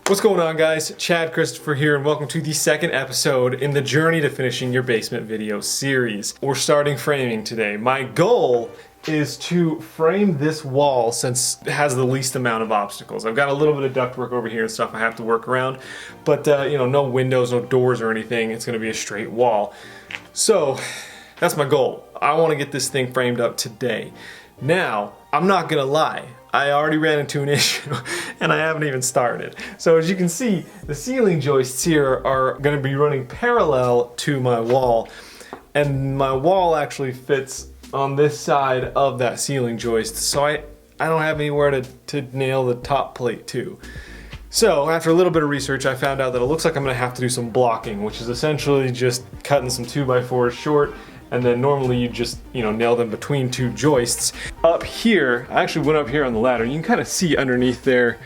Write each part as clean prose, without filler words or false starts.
What's going on, guys? Chad Christopher here, and welcome to the second episode in the Journey to Finishing Your Basement video series. We're starting framing today. My goal is to frame this wall since it has the least amount of obstacles. I've got a little bit of ductwork over here and stuff I have to work around, but no windows, no doors or anything. It's gonna be a straight wall. So that's my goal. I wanna get this thing framed up today. Now, I'm not gonna lie. I already ran into an issue and I haven't even started. So as you can see, the ceiling joists here are gonna be running parallel to my wall, and my wall actually fits on this side of that ceiling joist, so I don't have anywhere to nail the top plate to. So after a little bit of research, I found out that it looks like I'm gonna have to do some blocking, which is essentially just cutting some 2x4s short, and then normally you just, nail them between two joists. Up here, I actually went up here on the ladder. You can kind of see underneath there,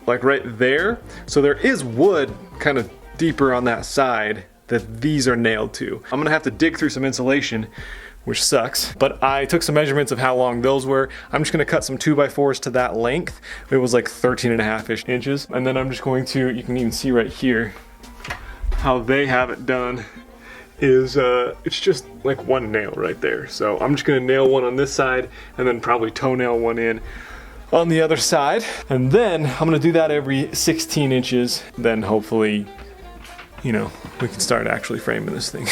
like right there. So there is wood kind of deeper on that side that these are nailed to. I'm gonna have to dig through some insulation, which sucks, but I took some measurements of how long those were. I'm just gonna cut some 2x4s to that length. It was like 13.5-ish inches. And then I'm just going to, you can even see right here how they have it done. It's just like one nail right there. So I'm just gonna nail one on this side and then probably toenail one in on the other side. And then I'm gonna do that every 16 inches. Then hopefully, we can start actually framing this thing.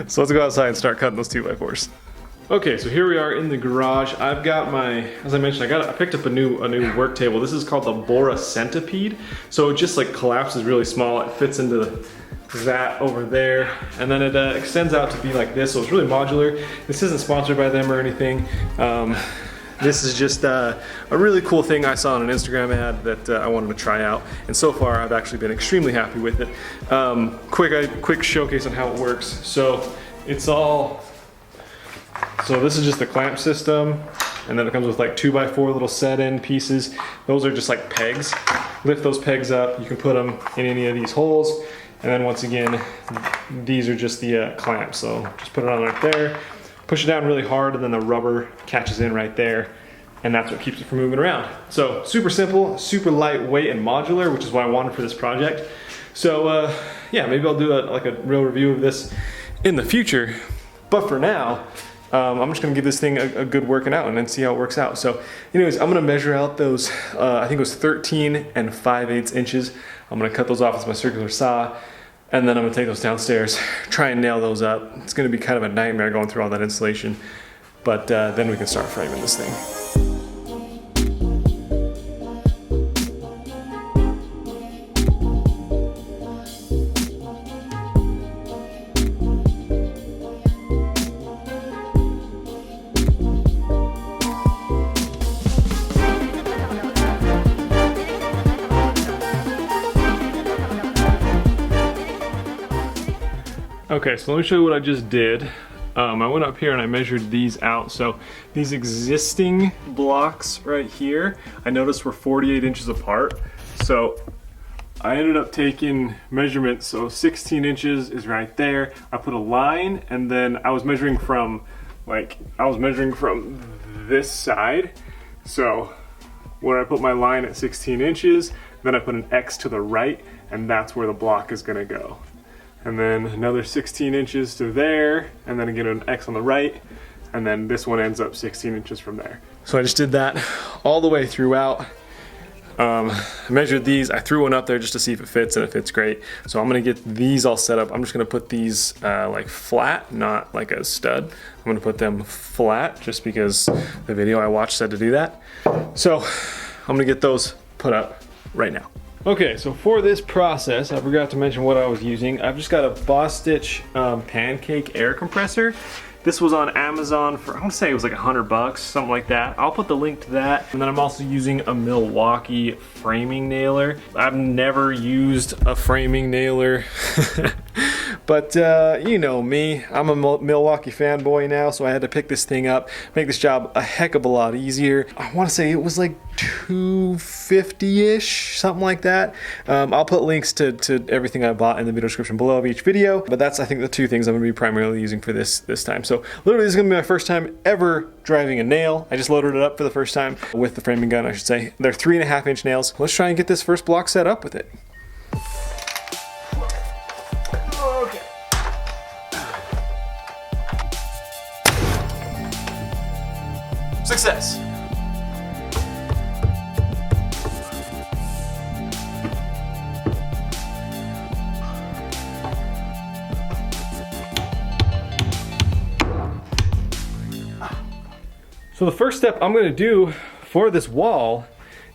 So let's go outside and start cutting those 2x4s. Okay, so here we are in the garage. I've got as I mentioned, I picked up a new work table. This is called the Bora Centipede. So it just like collapses really small. It fits into that over there, and then it extends out to be like this, so it's really modular. This isn't sponsored by them or anything. This is just a really cool thing I saw on an Instagram ad that I wanted to try out, and so far I've actually been extremely happy with it. Quick showcase on how it works. So this is just the clamp system, and then it comes with like 2x4 little set-in pieces. Those are just like pegs. Lift those pegs up, you can put them in any of these holes. And then once again, these are just the clamps. So just put it on right there, push it down really hard, and then the rubber catches in right there. And that's what keeps it from moving around. So super simple, super lightweight and modular, which is what I wanted for this project. So yeah, maybe I'll do a real review of this in the future. But for now, I'm just gonna give this thing a good working out and then see how it works out. So anyways, I'm gonna measure out those, I think it was 13 5/8 inches. I'm gonna cut those off with my circular saw, and then I'm gonna take those downstairs, try and nail those up. It's gonna be kind of a nightmare going through all that insulation, but then we can start framing this thing. Okay, so let me show you what I just did. I went up here and I measured these out. So these existing blocks right here, I noticed were 48 inches apart. So I ended up taking measurements. So 16 inches is right there. I put a line, and then I was measuring from this side. So where I put my line at 16 inches, then I put an X to the right, and that's where the block is gonna go. And then another 16 inches to there, and then again an X on the right, and then this one ends up 16 inches from there. So I just did that all the way throughout. I measured these, I threw one up there just to see if it fits, and it fits great. So I'm gonna get these all set up. I'm just gonna put these like flat, not like a stud. I'm gonna put them flat just because the video I watched said to do that. So I'm gonna get those put up right now. Okay, so for this process, I forgot to mention what I was using. I've just got a Boss Stitch pancake air compressor. This was on Amazon for, I want to say it was like $100, something like that. I'll put the link to that. And then I'm also using a Milwaukee framing nailer. I've never used a framing nailer, But you know me, I'm a Milwaukee fanboy now, so I had to pick this thing up, make this job a heck of a lot easier. I want to say it was like $250-ish, something like that. I'll put links to everything I bought in the video description below of each video, but that's, I think, the two things I'm going to be primarily using for this time. So literally, this is going to be my first time ever driving a nail. I just loaded it up for the first time with the framing gun, I should say. They're 3.5-inch nails. Let's try and get this first block set up with it. Okay. Success. So the first step I'm going to do for this wall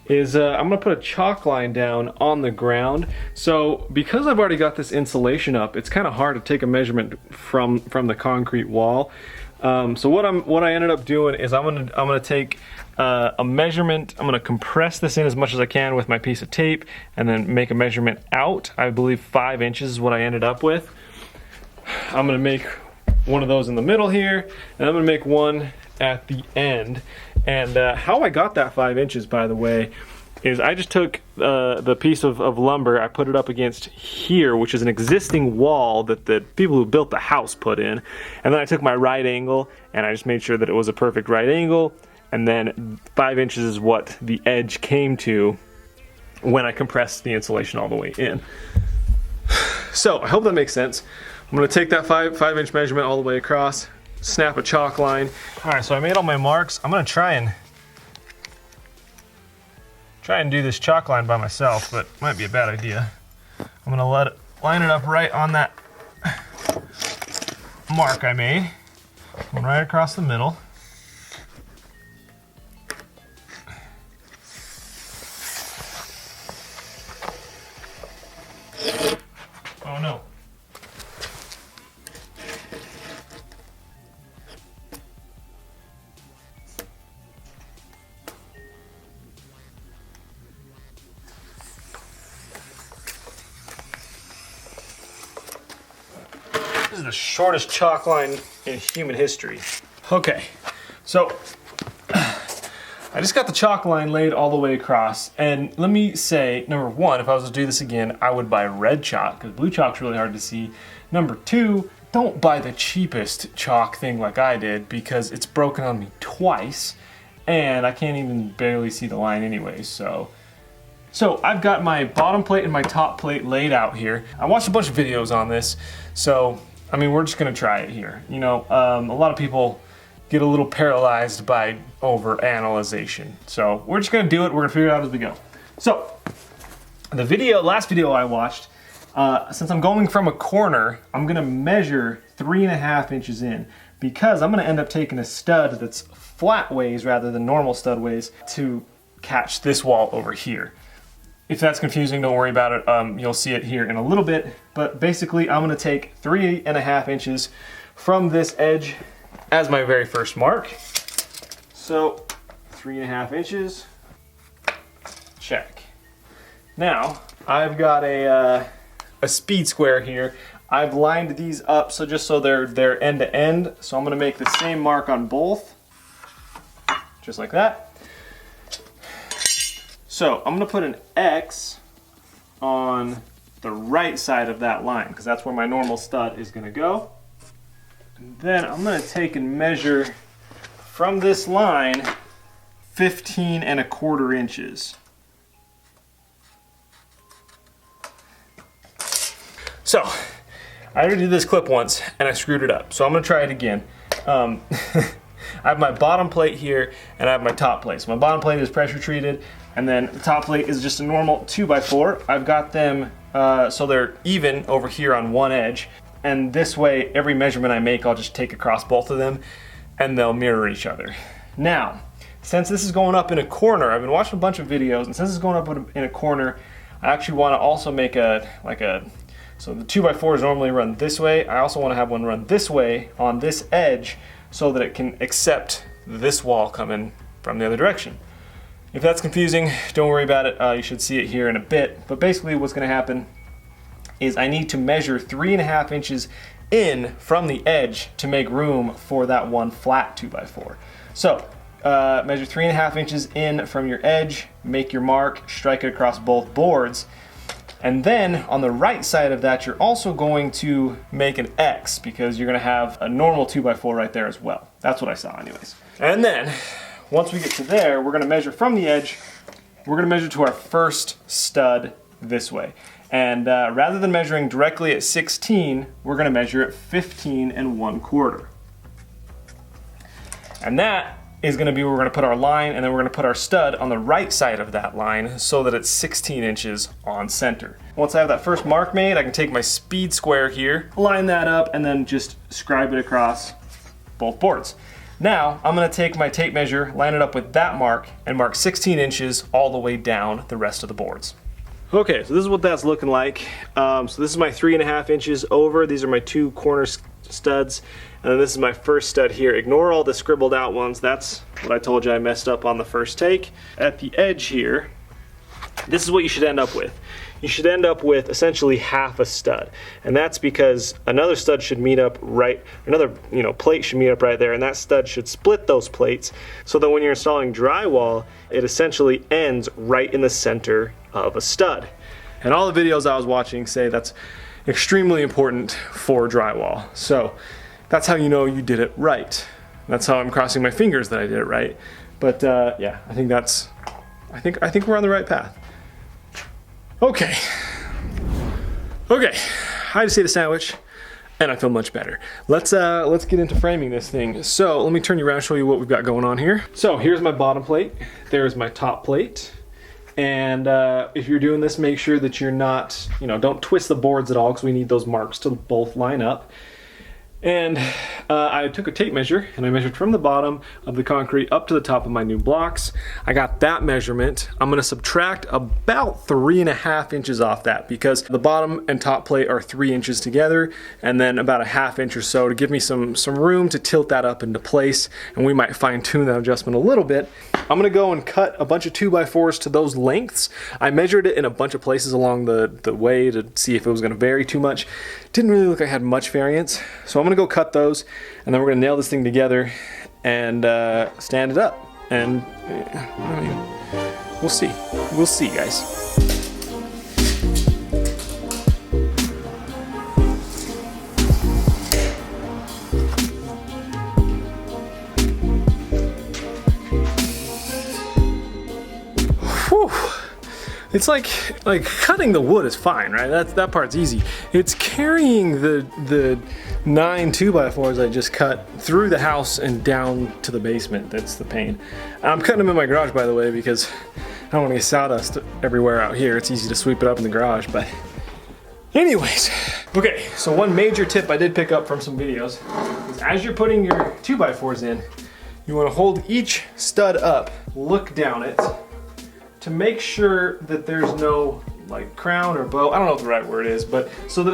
is I'm going to put a chalk line down on the ground. So because I've already got this insulation up, it's kind of hard to take a measurement from the concrete wall. So what I ended up doing is I'm gonna take a measurement. I'm gonna compress this in as much as I can with my piece of tape, and then make a measurement out. I believe 5 inches is what I ended up with. I'm gonna make one of those in the middle here, and I'm gonna make one at the end. And how I got that 5 inches, by the way, is I just took the piece of lumber, I put it up against here, which is an existing wall that the people who built the house put in, and then I took my right angle and I just made sure that it was a perfect right angle, and then 5 inches is what the edge came to when I compressed the insulation all the way in. So I hope that makes sense. I'm going to take that 5-inch measurement all the way across, snap a chalk line. Alright, so I made all my marks. I'm going to try and do this chalk line by myself, but might be a bad idea. I'm gonna line it up right on that mark I made. Going right across the middle. Oh no. This is the shortest chalk line in human history. Okay, so I just got the chalk line laid all the way across, and let me say, number one, if I was to do this again, I would buy red chalk, because blue chalk's really hard to see. Number two, don't buy the cheapest chalk thing like I did, because it's broken on me twice, and I can't even barely see the line anyways, so I've got my bottom plate and my top plate laid out here. I watched a bunch of videos on this, so I mean, we're just gonna try it here. You know, a lot of people get a little paralyzed by over-analyzation. So we're just gonna do it, we're gonna figure it out as we go. So, the last video I watched, since I'm going from a corner, I'm gonna measure 3.5 inches in, because I'm gonna end up taking a stud that's flat ways rather than normal stud ways to catch this wall over here. If that's confusing, don't worry about it. You'll see it here in a little bit. But basically, I'm going to take 3.5 inches from this edge as my very first mark. So, 3.5 inches. Check. Now, I've got a speed square here. I've lined these up so they're end to end. So I'm going to make the same mark on both, just like that. So I'm going to put an X on the right side of that line, because that's where my normal stud is going to go. And then I'm going to take and measure from this line 15.25 inches. So I already did this clip once and I screwed it up, so I'm going to try it again. I have my bottom plate here and I have my top plate. So my bottom plate is pressure treated, and then the top plate is just a normal 2x4. I've got them so they're even over here on one edge, and this way every measurement I make I'll just take across both of them and they'll mirror each other. Now, since this is going up in a corner, I've been watching a bunch of videos, and since it's going up in a corner, I actually want to also make so the 2x4s normally run this way. I also want to have one run this way on this edge so that it can accept this wall coming from the other direction. If that's confusing, don't worry about it. You should see it here in a bit. But basically what's going to happen is I need to measure 3.5 inches in from the edge to make room for that one flat 2x4. So measure 3.5 inches in from your edge, make your mark, strike it across both boards. And then on the right side of that, you're also going to make an X because you're gonna have a normal 2x4 right there as well. That's what I saw anyways. And then once we get to there, we're gonna measure from the edge, we're gonna measure to our first stud this way. And rather than measuring directly at 16, we're gonna measure at 15 1/4. And that is gonna be where we're gonna put our line, and then we're gonna put our stud on the right side of that line so that it's 16 inches on center. Once I have that first mark made, I can take my speed square here, line that up, and then just scribe it across both boards. Now, I'm gonna take my tape measure, line it up with that mark, and mark 16 inches all the way down the rest of the boards. Okay, so this is what that's looking like. So this is my 3.5 inches over. These are my 2 corner studs. And then this is my first stud here. Ignore all the scribbled out ones. That's what I told you I messed up on the first take. At the edge here, this is what you should end up with. You should end up with essentially half a stud. And that's because another stud should meet up right, another plate should meet up right there, and that stud should split those plates so that when you're installing drywall, it essentially ends right in the center of a stud. And all the videos I was watching say that's extremely important for drywall. So that's how you know you did it right. That's how I'm crossing my fingers that I did it right. But yeah, I think we're on the right path. Okay. I just ate a sandwich and I feel much better. Let's get into framing this thing. So let me turn you around and show you what we've got going on here. So here's my bottom plate. There's my top plate. And if you're doing this, make sure that you're not, don't twist the boards at all because we need those marks to both line up. And I took a tape measure and I measured from the bottom of the concrete up to the top of my new blocks. I got that measurement. I'm gonna subtract about 3.5 inches off that because the bottom and top plate are 3 inches together, and then about 1/2 inch or so to give me some room to tilt that up into place, and we might fine tune that adjustment a little bit. I'm gonna go and cut a bunch of 2x4s to those lengths. I measured it in a bunch of places along the way to see if it was gonna vary too much. Didn't really look like I had much variance, so I'm gonna go cut those, and then we're gonna nail this thing together and stand it up. And I mean, we'll see. We'll see, guys. Whew. It's like cutting the wood is fine, right? That part's easy. It's carrying the 9 2x4s I just cut through the house and down to the basement that's the pain. I'm cutting them in my garage, by the way, because I don't want to get sawdust everywhere out here. It's easy to sweep it up in the garage, but anyways. Okay, so one major tip I did pick up from some videos is as you're putting your 2x4s in, you want to hold each stud up, look down it, to make sure that there's no like crown or bow, I don't know what the right word is, but so that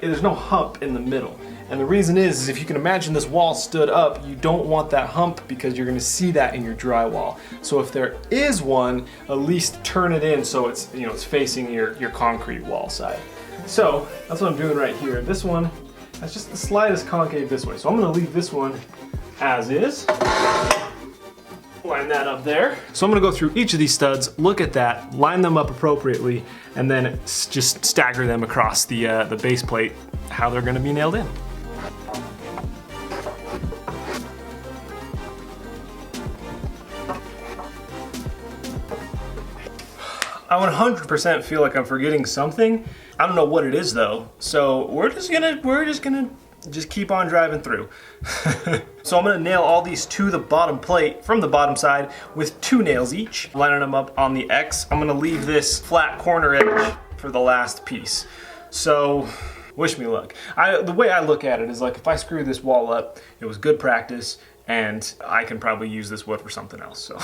there's no hump in the middle. And the reason is if you can imagine this wall stood up, you don't want that hump because you're gonna see that in your drywall. So if there is one, at least turn it in so it's, it's facing your concrete wall side. So that's what I'm doing right here. This one, that's just the slightest concave this way. So I'm gonna leave this one as is. Line that up there. So I'm gonna go through each of these studs, look at that, line them up appropriately, and then just stagger them across the base plate, how they're gonna be nailed in. I 100% feel like I'm forgetting something. I don't know what it is though. So we're just gonna keep on driving through. So I'm gonna nail all these to the bottom plate from the bottom side with 2 nails each, lining them up on the X. I'm gonna leave this flat corner edge for the last piece. So wish me luck. The way I look at it is like if I screw this wall up, it was good practice and I can probably use this wood for something else. So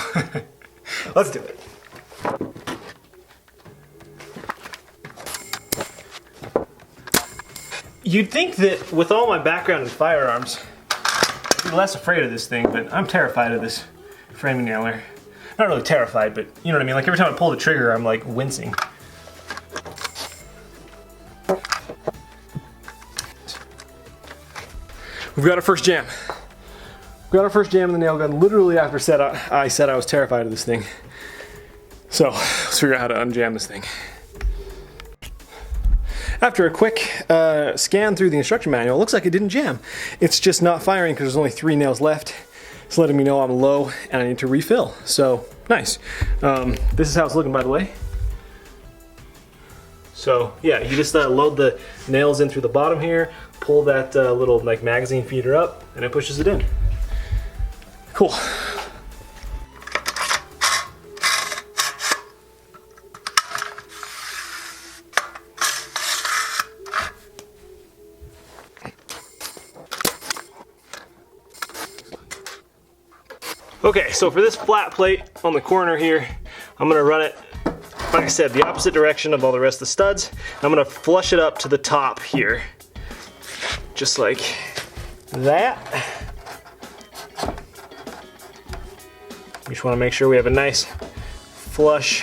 let's do it. You'd think that with all my background in firearms, I'd be less afraid of this thing, but I'm terrified of this framing nailer. Not really terrified, but you know what I mean? Like every time I pull the trigger, I'm like wincing. We've got our first jam. We got our first jam in the nail gun literally after I said I was terrified of this thing. So let's figure out how to unjam this thing. After a quick scan through the instruction manual, it looks like it didn't jam. It's just not firing because there's only 3 nails left. It's letting me know I'm low and I need to refill. So nice. This is how it's looking, by the way. So yeah, you just load the nails in through the bottom here, pull that little like magazine feeder up, and it pushes it in. Cool. Okay, so for this flat plate on the corner here, I'm gonna run it, like I said, the opposite direction of all the rest of the studs. I'm gonna flush it up to the top here, just like that. You just wanna make sure we have a nice flush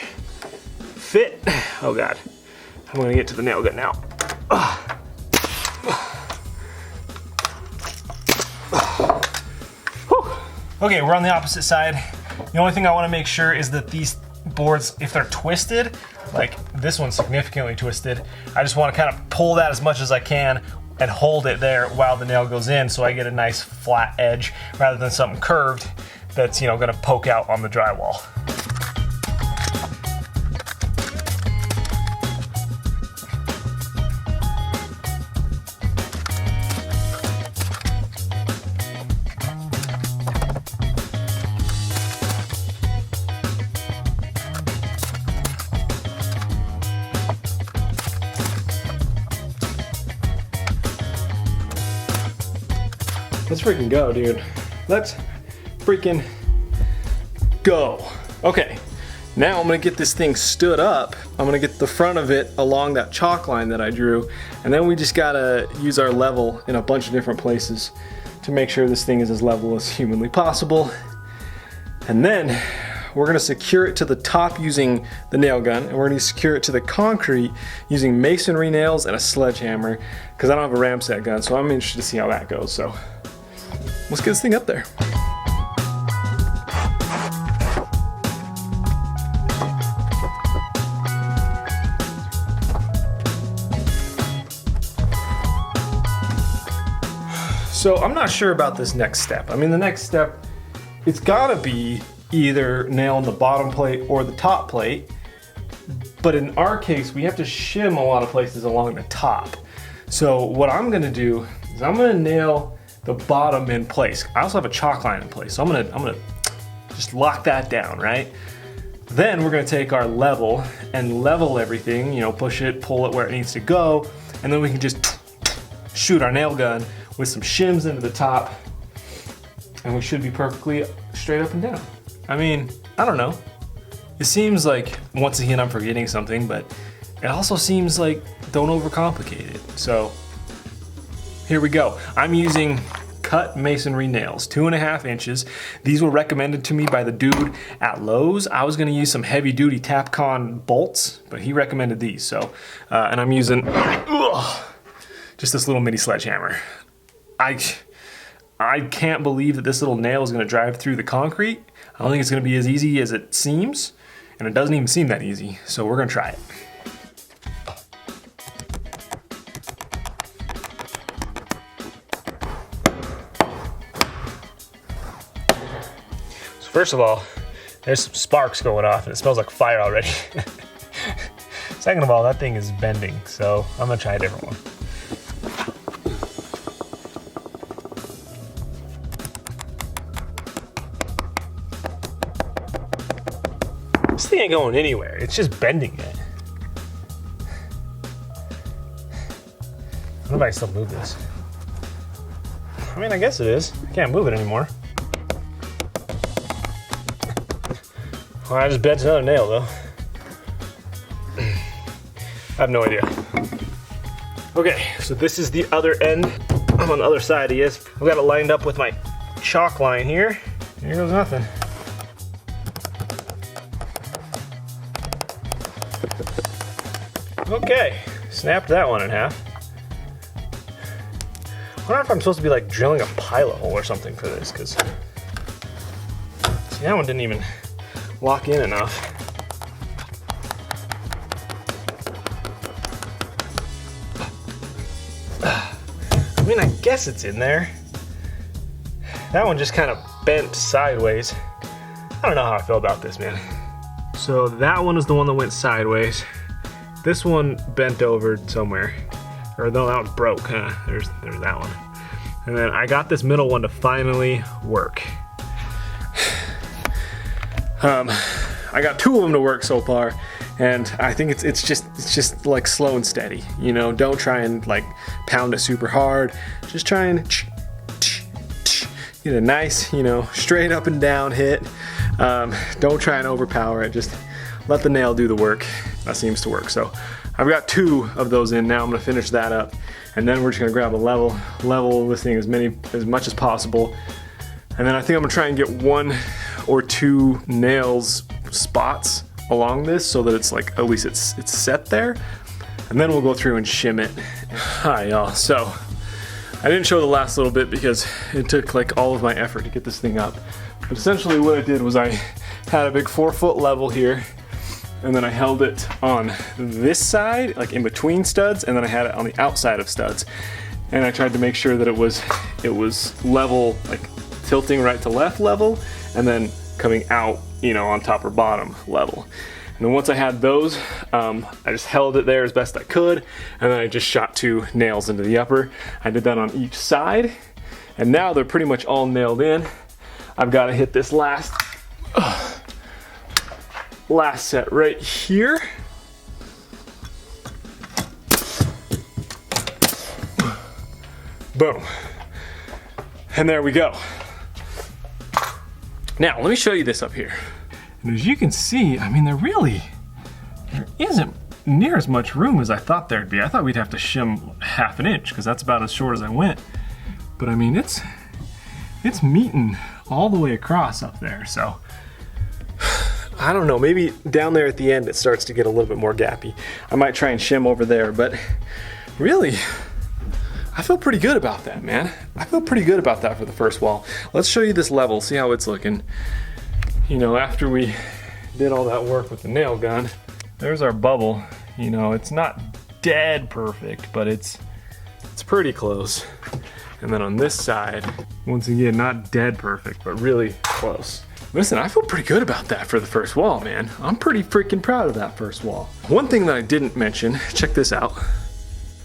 fit. Oh God, I'm gonna get to the nail gun now. Okay, we're on the opposite side. The only thing I want to make sure is that these boards, if they're twisted, like this one's significantly twisted, I just want to kind of pull that as much as I can and hold it there while the nail goes in so I get a nice flat edge rather than something curved that's, you know, going to poke out on the drywall. Let's freaking go, dude. Let's freaking go. Okay, now I'm gonna get this thing stood up. I'm gonna get the front of it along that chalk line that I drew, and then we just gotta use our level in a bunch of different places to make sure this thing is as level as humanly possible. And then we're gonna secure it to the top using the nail gun, and we're gonna secure it to the concrete using masonry nails and a sledgehammer, because I don't have a ram set gun, so I'm interested to see how that goes. So let's get this thing up there. So I'm not sure about this next step. I mean, the next step, it's gotta be either nailing the bottom plate or the top plate. But in our case, we have to shim a lot of places along the top. So what I'm gonna do is I'm gonna nail the bottom in place. I also have a chalk line in place, so I'm gonna just lock that down, right? Then we're gonna take our level and level everything, you know, push it, pull it where it needs to go, and then we can just shoot our nail gun with some shims into the top, and we should be perfectly straight up and down. I mean, I don't know. It seems like, once again, I'm forgetting something, but it also seems like don't overcomplicate it. So here we go. I'm using cut masonry nails, 2.5 inches. These were recommended to me by the dude at Lowe's. I was gonna use some heavy duty Tapcon bolts, but he recommended these. So, and I'm using just this little mini sledgehammer. I can't believe that this little nail is gonna drive through the concrete. I don't think it's gonna be as easy as it seems, and it doesn't even seem that easy. So we're gonna try it. First of all, there's some sparks going off and it smells like fire already. Second of all, that thing is bending, so I'm gonna try a different one. This thing ain't going anywhere, it's just bending it. I don't know if I can still move this. I mean, I guess it is. I can't move it anymore. Well, I just bent another nail though. I have no idea. Okay, so this is the other end. I'm on the other side of this. I've got it lined up with my chalk line here. Here goes nothing. Okay, snapped that one in half. wonder if I'm supposed to be like drilling a pilot hole or something for this, because see, that one didn't even lock in enough. I mean, I guess it's in there. That one just kind of bent sideways. I don't know how I feel about this, man. So that one is the one that went sideways. This one bent over somewhere. Or no, that one broke, huh? There's that one. And then I got this middle one to finally work. I got 2 of them to work so far, and I think it's just like slow and steady. You know, don't try and like pound it super hard. Just try and get a nice, you know, straight up and down hit. Don't try and overpower it. Just let the nail do the work. That seems to work. So I've got 2 of those in now. I'm gonna finish that up, and then we're just gonna grab a level this thing as much as possible. And then I think I'm gonna try and get 1 or 2 nails spots along this so that it's like, at least it's set there. And then we'll go through and shim it. Hi y'all. So I didn't show the last little bit because it took like all of my effort to get this thing up. But essentially what I did was I had a big 4-foot level here, and then I held it on this side, like in between studs, and then I had it on the outside of studs. And I tried to make sure that it was level, like tilting right to left level, and then coming out, you know, on top or bottom level. And then once I had those, I just held it there as best I could, and then I just shot 2 nails into the upper. I did that on each side, and now they're pretty much all nailed in. I've got to hit this last set right here. Boom. And there we go. Now, let me show you this up here. And as you can see, I mean, there isn't near as much room as I thought there'd be. I thought we'd have to shim 1/2 inch, because that's about as short as I went. But I mean, it's meeting all the way across up there, so I don't know, maybe down there at the end it starts to get a little bit more gappy. I might try and shim over there, but really, I feel pretty good about that, man. I feel pretty good about that for the first wall. Let's show you this level, see how it's looking. You know, after we did all that work with the nail gun, there's our bubble. You know, it's not dead perfect, but it's pretty close. And then on this side, once again, not dead perfect, but really close. Listen, I feel pretty good about that for the first wall, man. I'm pretty freaking proud of that first wall. One thing that I didn't mention, check this out.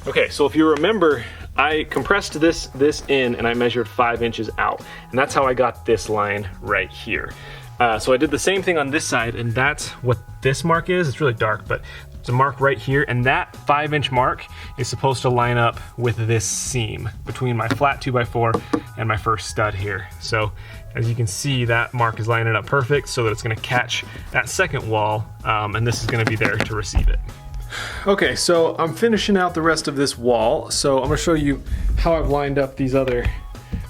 Okay, so if you remember, I compressed this in and I measured 5 inches out. And that's how I got this line right here. So I did the same thing on this side, and that's what this mark is. It's really dark, but it's a mark right here, and that 5-inch mark is supposed to line up with this seam between my flat 2x4 and my first stud here. So as you can see, that mark is lining up perfect so that it's gonna catch that second wall, and this is gonna be there to receive it. Okay, so I'm finishing out the rest of this wall. So I'm gonna show you how I've lined up these other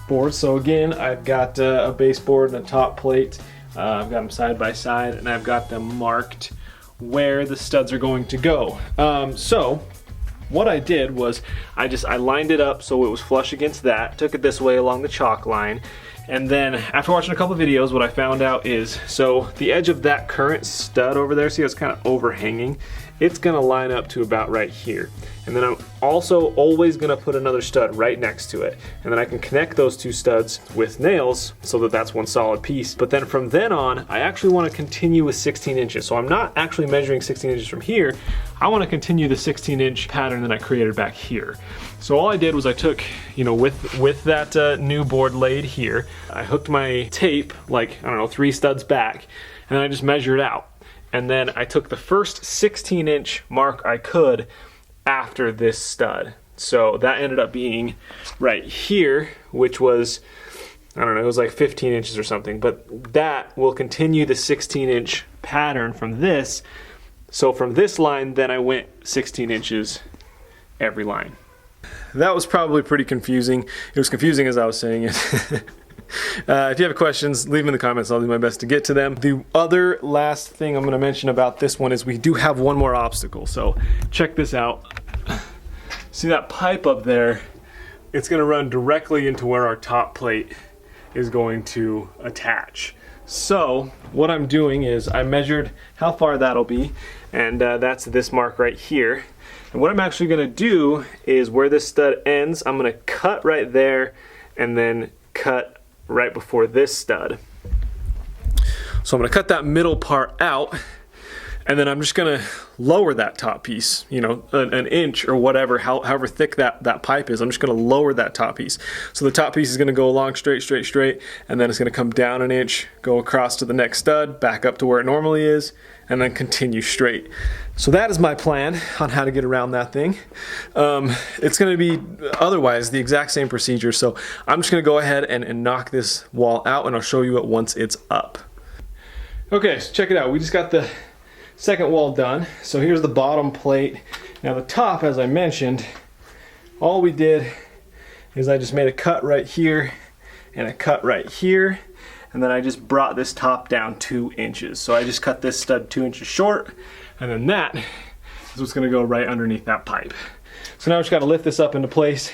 boards. So again, I've got a baseboard and a top plate. I've got them side by side, and I've got them marked where the studs are going to go. So what I did was I lined it up so it was flush against that, took it this way along the chalk line, and then after watching a couple of videos, what I found out is, so the edge of that current stud over there, see how it's kind of overhanging? It's gonna line up to about right here. And then I'm also always gonna put another stud right next to it. And then I can connect those 2 studs with nails so that that's one solid piece. But then from then on, I actually wanna continue with 16 inches. So I'm not actually measuring 16 inches from here. I wanna continue the 16-inch pattern that I created back here. So all I did was I took, you know, with that new board laid here, I hooked my tape, like, I don't know, 3 studs back, and then I just measured out. And then I took the first 16-inch mark I could after this stud. So that ended up being right here, which was, I don't know, it was like 15 inches or something, but that will continue the 16-inch pattern from this. So from this line, then I went 16 inches every line. That was probably pretty confusing. It was confusing as I was saying it. If you have questions, leave them in the comments. I'll do my best to get to them. The other last thing I'm going to mention about this one is we do have one more obstacle. So check this out. See that pipe up there? it's gonna run directly into where our top plate is going to attach. So what I'm doing is I measured how far that'll be, and that's this mark right here. And what I'm actually gonna do is where this stud ends, I'm gonna cut right there and then cut right before this stud. So I'm gonna cut that middle part out, and then I'm just gonna lower that top piece, you know, an inch or whatever, however thick that pipe is. I'm just gonna lower that top piece. So the top piece is gonna go along straight, and then it's gonna come down an inch, go across to the next stud, back up to where it normally is, and then continue straight. So that is my plan on how to get around that thing. It's gonna be otherwise the exact same procedure. So I'm just gonna go ahead and knock this wall out, and I'll show you it once it's up. Okay, so check it out. We just got the second wall done. So here's the bottom plate. Now the top, as I mentioned, all we did is I just made a cut right here and a cut right here, and then I just brought this top down 2 inches. So I just cut this stud 2 inches short, and then that is what's gonna go right underneath that pipe. So now I just gotta lift this up into place,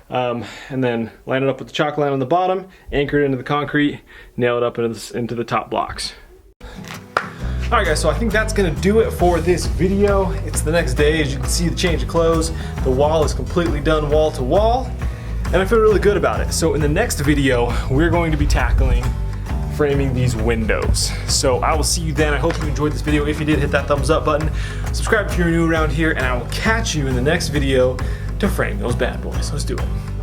and then line it up with the chalk line on the bottom, anchor it into the concrete, nail it up into the top blocks. Alright guys, so I think that's gonna do it for this video. It's the next day. As you can see, the change of clothes. The wall is completely done wall to wall, and I feel really good about it. So in the next video, we're going to be tackling framing these windows. So I will see you then. I hope you enjoyed this video. If you did, hit that thumbs up button. Subscribe if you're new around here, and I will catch you in the next video to frame those bad boys. Let's do it.